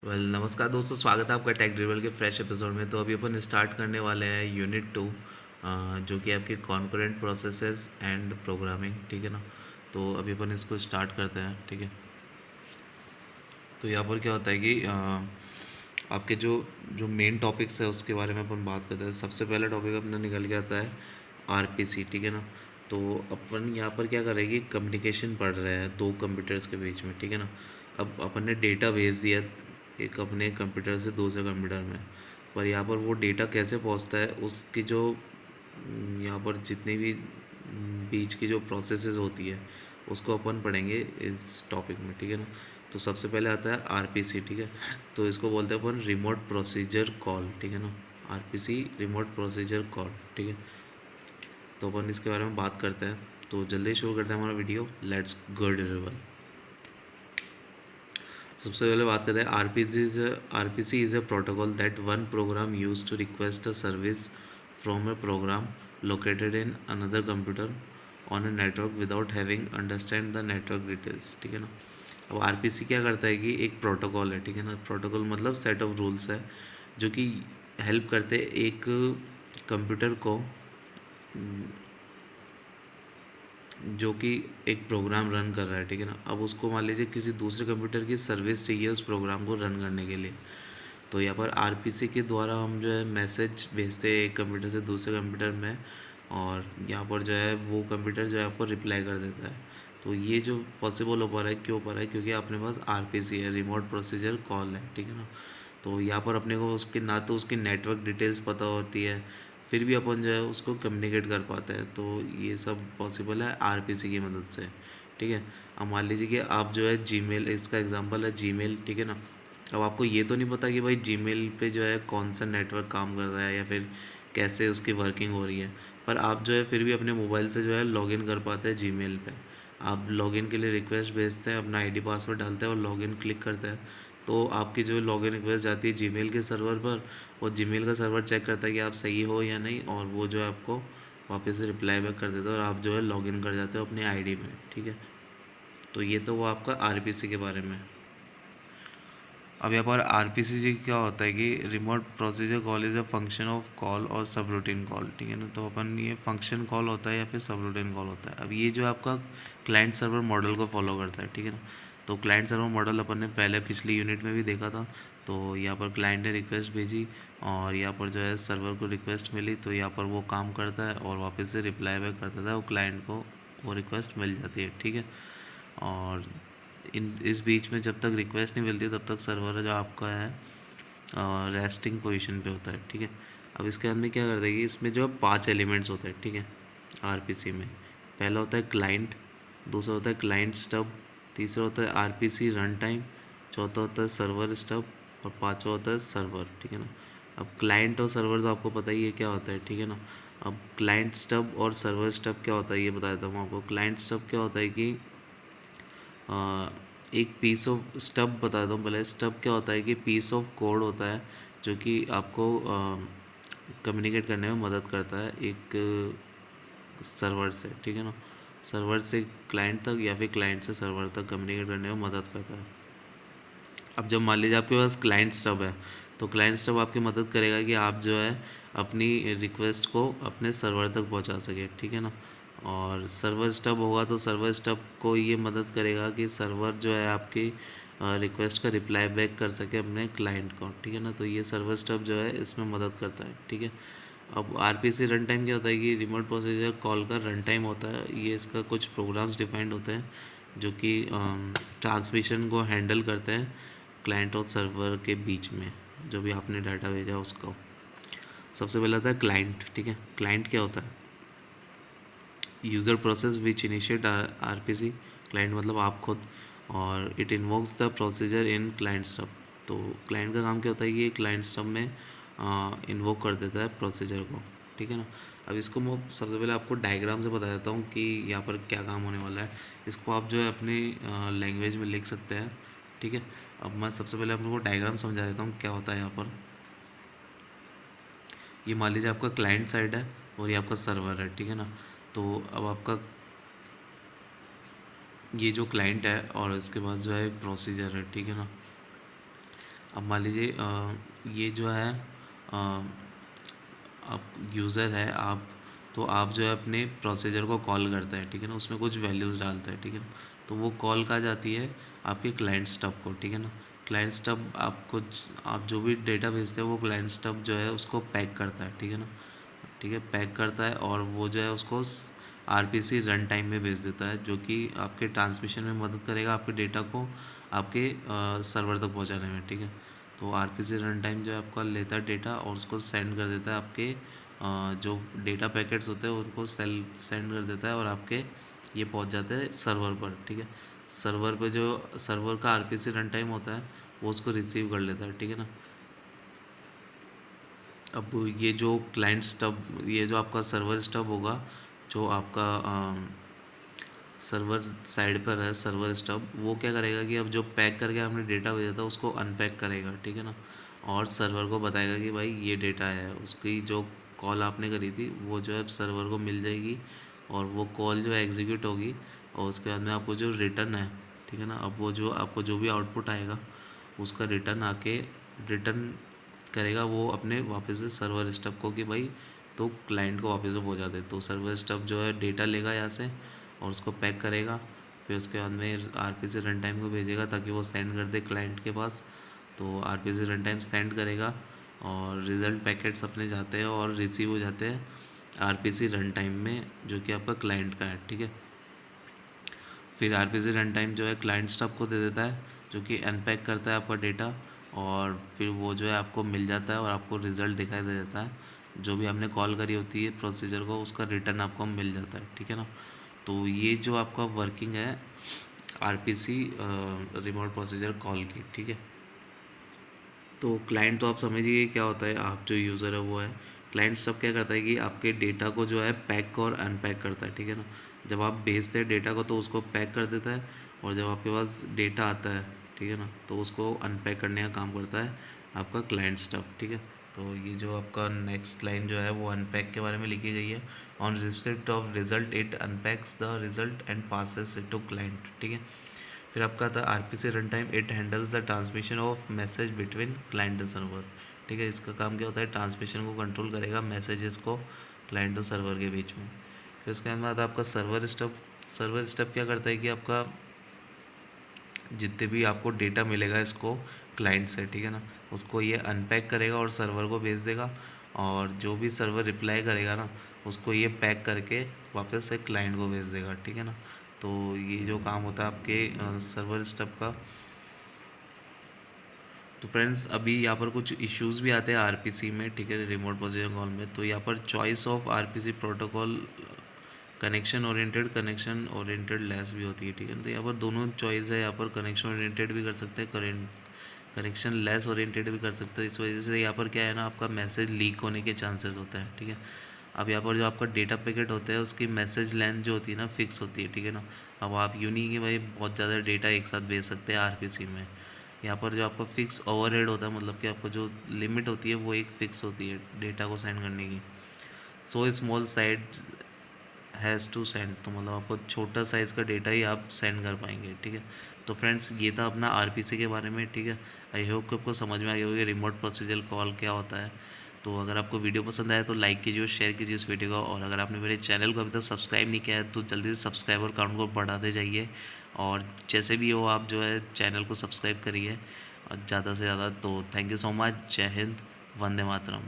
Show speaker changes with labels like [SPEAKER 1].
[SPEAKER 1] नमस्कार दोस्तों, स्वागत है आपका टेक ड्रिवल के फ्रेश एपिसोड में। तो अभी अपन स्टार्ट करने वाले हैं यूनिट 2, जो कि आपकी कॉन्करेंट प्रोसेसेस एंड प्रोग्रामिंग। ठीक है ना। तो अभी अपन इसको स्टार्ट करते हैं। ठीक है। तो यहाँ पर क्या होता है कि आपके जो जो मेन टॉपिक्स है उसके बारे में अपन बात करते हैं। सबसे पहला टॉपिक अपना निकल के आता है आरपीसी। ठीक है ना। तो अपन यहाँ पर क्या करेंगे, कम्युनिकेशन पढ़ रहे हैं दो कंप्यूटर्स के बीच में। ठीक है ना। अब अपन ने डेटा भेज दिया एक अपने कंप्यूटर से दूसरे कंप्यूटर में, पर यहाँ पर वो डेटा कैसे पहुँचता है उसकी जो यहाँ पर जितनी भी बीच की जो प्रोसेसेस होती है उसको अपन पढ़ेंगे इस टॉपिक में। ठीक है ना। तो सबसे पहले आता है आरपीसी। ठीक है। तो इसको बोलते हैं अपन रिमोट प्रोसीजर कॉल। ठीक है ना। RPC remote procedure call. ठीक है। तो अपन इसके बारे में बात करते हैं। तो जल्दी शुरू करते हैं हमारा वीडियो। Let's go deliver. सबसे पहले बात करते हैं RPC is a protocol that one program use to request a service from a program located in another computer on a network without having understand the network details. ठीक है ना। अब RPC क्या करता है कि एक प्रोटोकॉल है। ठीक है ना। प्रोटोकॉल मतलब सेट ऑफ रूल्स है जो कि हेल्प करते हैं एक कंप्यूटर को जो कि एक प्रोग्राम रन कर रहा है। ठीक है ना। अब उसको मान लीजिए किसी दूसरे कंप्यूटर की सर्विस चाहिए उस प्रोग्राम को रन करने के लिए। तो यहाँ पर आरपीसी के द्वारा हम जो है मैसेज भेजते हैं एक कंप्यूटर से दूसरे कंप्यूटर में, और यहाँ पर जो है वो कंप्यूटर जो है आपको रिप्लाई कर देता है। तो ये जो पॉसिबल हो पा रहा है, क्यों हो पा रहा है, क्योंकि अपने पास आरपीसी है, रिमोट प्रोसीजर कॉल है। ठीक है ना। तो यहाँ पर अपने को उसके ना तो उसकी नेटवर्क डिटेल्स पता होती है, फिर भी अपन जो है उसको कम्युनिकेट कर पाते हैं। तो ये सब पॉसिबल है आरपीसी की मदद से। ठीक है। अब मान लीजिए कि आप जो है जीमेल, इसका एग्जांपल है जीमेल। ठीक है ना। अब आपको ये तो नहीं पता कि भाई जीमेल पे जो है कौन सा नेटवर्क काम कर रहा है या फिर कैसे उसकी वर्किंग हो रही है, पर आप जो है फिर भी अपने मोबाइल से जो है लॉगिन कर पाते हैं जीमेल पे। आप लॉगिन के लिए रिक्वेस्ट भेजते हैं, अपना आईडी पासवर्ड डालते हैं और लॉगिन क्लिक करते हैं। तो आपकी जो लॉगिन रिक्वेस्ट जाती है जीमेल के सर्वर पर, और जीमेल का सर्वर चेक करता है कि आप सही हो या नहीं, और वो जो है आपको वापस से रिप्लाई बैक कर देता है और आप जो है लॉगिन कर जाते हो अपने आईडी में। ठीक है। तो ये तो वो आपका आरपीसी के बारे में। अब यहाँ पर आरपीसी जी क्या होता है कि remote procedure call is a function of call और सब रूटीन कॉल। ठीक है ना। तो अपन ये फंक्शन कॉल होता है या फिर सब रूटीन कॉल होता है। अब ये जो आपका क्लाइंट सर्वर मॉडल को फॉलो करता है। ठीक है ना। तो क्लाइंट सर्वर मॉडल अपन ने पहले पिछली यूनिट में भी देखा था। तो यहाँ पर क्लाइंट ने रिक्वेस्ट भेजी और यहाँ पर जो है सर्वर को रिक्वेस्ट मिली, तो यहाँ पर वो काम करता है और वापस से रिप्लाई बैक करता था, वो क्लाइंट को वो रिक्वेस्ट मिल जाती है। ठीक है। और इस बीच में जब तक रिक्वेस्ट नहीं मिलती तब तक सर्वर जो आपका है रेस्टिंग पोजीशन पे होता है। ठीक है। अब इसके बाद में क्या कर देगी, इसमें जो है 5 एलिमेंट्स होते हैं। ठीक है। आरपीसी में पहला होता है क्लाइंट, दूसरा होता है क्लाइंट स्टब, तीसरा होता है आरपीसी रन टाइम, चौथा होता है सर्वर स्टब, और पांचवा होता है सर्वर। ठीक है ना। अब क्लाइंट और सर्वर तो आपको पता ही है क्या होता है। ठीक है ना। अब क्लाइंट स्टब और सर्वर स्टब क्या होता है ये बता देता हूँ आपको। क्लाइंट स्टब क्या होता है कि एक पीस ऑफ स्टब बताता हूँ पहले। स्टब क्या होता है कि पीस ऑफ कोड होता है जो कि आपको कम्युनिकेट करने में मदद करता है एक सर्वर से। ठीक है ना। सर्वर से क्लाइंट तक या फिर क्लाइंट से सर्वर तक कम्युनिकेट करने में मदद करता है। अब जब मान लीजिए आपके पास क्लाइंट स्टब है, तो क्लाइंट स्टब आपकी मदद करेगा कि आप जो है अपनी रिक्वेस्ट को अपने सर्वर तक पहुंचा सके। ठीक है ना। और सर्वर स्टब होगा तो सर्वर स्टब को ये मदद करेगा कि सर्वर जो है आपकी रिक्वेस्ट का रिप्लाई बैक कर सके अपने क्लाइंट को। ठीक है ना। तो ये सर्वर स्टब जो है इसमें मदद करता है। ठीक है। अब आरपीसी रन टाइम क्या होता है कि रिमोट प्रोसीजर कॉल का रन टाइम होता है। ये इसका कुछ प्रोग्राम्स डिफाइंड होते हैं जो कि ट्रांसमिशन को हैंडल करते हैं क्लाइंट और सर्वर के बीच में, जो भी आपने डाटा भेजा उसको। सबसे पहला था क्लाइंट। ठीक है। क्लाइंट क्या होता है, user process which initiate RPC. Client मतलब आप खुद, और it invokes the procedure in client stub. तो क्लाइंट का काम क्या होता है कि क्लाइंट स्टब में इन्वोक कर देता है प्रोसीजर को। ठीक है ना। अब इसको मैं सबसे पहले आपको डायग्राम से बता देता हूँ कि यहाँ पर क्या काम होने वाला है। इसको आप जो है अपनी लैंग्वेज में लिख सकते हैं। ठीक है। अब मैं सबसे पहले आप लोगों को डायग्राम समझा देता हूँ क्या होता है यहाँ पर। ये मान लीजिए आपका क्लाइंट साइड है और ये आपका सर्वर है। ठीक है ना। तो अब आपका ये जो क्लाइंट है और इसके बाद जो है एक प्रोसीजर है। ठीक है ना। अब मान लीजिए ये जो है आप यूज़र है आप, तो आप जो है अपने प्रोसीजर को कॉल करता है, ठीक है ना, उसमें कुछ वैल्यूज़ डालता है, ठीक है ना, तो वो कॉल कहाँ जाती है आपके क्लाइंट स्टब को, ठीक है ना। क्लाइंट स्टब आपको आप जो भी डेटा भेजते हैं वो क्लाइंट स्टब जो है उसको पैक करता है, ठीक है ना, ठीक है, पैक करता है और वो जो है उसको आरपीसी रन टाइम में भेज देता है, जो कि आपके ट्रांसमिशन में मदद करेगा आपके डेटा को आपके सर्वर तक पहुंचाने में, ठीक है। तो आरपीसी रन टाइम जो है आपका लेता है डेटा और उसको सेंड कर देता है आपके जो डेटा पैकेट्स होते हैं उनको सेंड कर देता है और आपके ये पहुंच जाते हैं सर्वर पर, ठीक है। सर्वर पे जो सर्वर का आरपीसी रन टाइम होता है वो उसको रिसीव कर लेता है, ठीक है ना। अब ये जो क्लाइंट स्टब, ये जो आपका सर्वर स्टब होगा, जो आपका सर्वर साइड पर है सर्वर स्टब, वो क्या करेगा कि अब जो पैक करके आपने डेटा भेजा था उसको अनपैक करेगा, ठीक है ना, और सर्वर को बताएगा कि भाई ये डेटा है, उसकी जो कॉल आपने करी थी वो जो है सर्वर को मिल जाएगी और वो कॉल जो है एग्जीक्यूट होगी और उसके बाद में आपको जो रिटर्न है, ठीक है ना, अब वो जो आपको जो भी आउटपुट आएगा उसका रिटर्न आके रिटर्न करेगा वो अपने वापस से सर्वर स्टब को कि भाई तो क्लाइंट को वापस से पहुंचा दे। तो सर्वर स्टब जो है डेटा लेगा यहाँ से और उसको पैक करेगा, फिर उसके बाद में आरपीसी रन टाइम को भेजेगा ताकि वो सेंड कर दे क्लाइंट के पास। तो आरपीसी रन टाइम सेंड करेगा और रिज़ल्ट पैकेट्स अपने जाते हैं और रिसीव हो जाते हैं आरपीसी रन टाइम में, जो कि आपका क्लाइंट का है, ठीक है। फिर आरपीसी रन टाइम जो है क्लाइंट स्टब को दे देता है, जो कि अनपैक करता है आपका डेटा और फिर वो जो है आपको मिल जाता है और आपको रिज़ल्ट दिखाई दे देता है, जो भी आपने कॉल करी होती है प्रोसीजर को उसका रिटर्न आपको मिल जाता है, ठीक है ना। तो ये जो आपका वर्किंग है आरपीसी रिमोट प्रोसीजर कॉल की, ठीक है। तो क्लाइंट तो आप समझिए क्या होता है, आप जो यूज़र है वो है क्लाइंट। सब क्या करता है कि आपके डेटा को जो है पैक और अनपैक करता है, ठीक है ना। जब आप भेजते हैं डेटा को तो उसको पैक कर देता है और जब आपके पास डेटा आता है, ठीक है ना, तो उसको अनपैक करने का काम करता है आपका क्लाइंट स्टफ, ठीक है। तो ये जो आपका नेक्स्ट लाइन जो है वो अनपैक के बारे में लिखी गई है। On receipt of result it unpacks the result and passes it to client, ठीक है। फिर आपका था RPC run time, it handles the transmission of message between client and server, ठीक है। इसका काम क्या होता है, ट्रांसमिशन को कंट्रोल करेगा मैसेजेस को क्लाइंट और सर्वर के बीच में। फिर उसके बाद आपका सर्वर स्टब। सर्वर स्टब क्या करता है कि आपका जितने भी आपको डेटा मिलेगा इसको क्लाइंट से, ठीक है ना, उसको ये अनपैक करेगा और सर्वर को भेज देगा और जो भी सर्वर रिप्लाई करेगा ना उसको ये पैक करके वापस से क्लाइंट को भेज देगा, ठीक है ना। तो ये जो काम होता है आपके सर्वर स्टब का। तो फ्रेंड्स अभी यहाँ पर कुछ इश्यूज़ भी आते हैं आरपीसी में, ठीक है, रिमोट पोजीशन कॉल में। तो यहाँ पर choice of RPC protocol connection oriented less भी होती है, ठीक है। तो यहाँ पर दोनों चॉइस है, यहाँ पर कनेक्शन ओरिएंटेड भी कर सकते हैं, कनेक्शन लेस ओरिएंटेड भी कर सकते हैं। इस वजह से यहाँ पर क्या है ना, आपका मैसेज लीक होने के चांसेस होते हैं, ठीक है। अब यहाँ पर जो आपका डेटा पैकेट होता है उसकी मैसेज लेंथ जो होती है ना फिक्स होती है, ठीक है ना। अब आप यूँ नहीं कि भाई बहुत ज़्यादा डेटा एक साथ भेज सकते हैं आरपीसी में। यहाँ पर जो आपका फिक्स ओवरहेड होता है, मतलब कि आपको जो लिमिट होती है वो एक फ़िक्स होती है डेटा को सेंड करने की। So small side has to send, तो मतलब आपको छोटा साइज़ का डेटा ही आप सेंड कर पाएंगे, ठीक है। तो फ्रेंड्स ये था अपना आरपीसी के बारे में, ठीक है। आई होप कि आपको समझ में आ गया होगा कि रिमोट प्रोसीजर कॉल क्या होता है। तो अगर आपको वीडियो पसंद आया तो लाइक कीजिए और शेयर कीजिए इस वीडियो को, और अगर आपने मेरे चैनल को अभी तक सब्सक्राइब नहीं किया है तो जल्दी से सब्सक्राइबर काउंट को बढ़ाते जाइए, और जैसे भी हो आप जो है चैनल को सब्सक्राइब करिए और ज़्यादा से ज़्यादा। तो थैंक यू सो मच, जय हिंद, वंदे मातरम।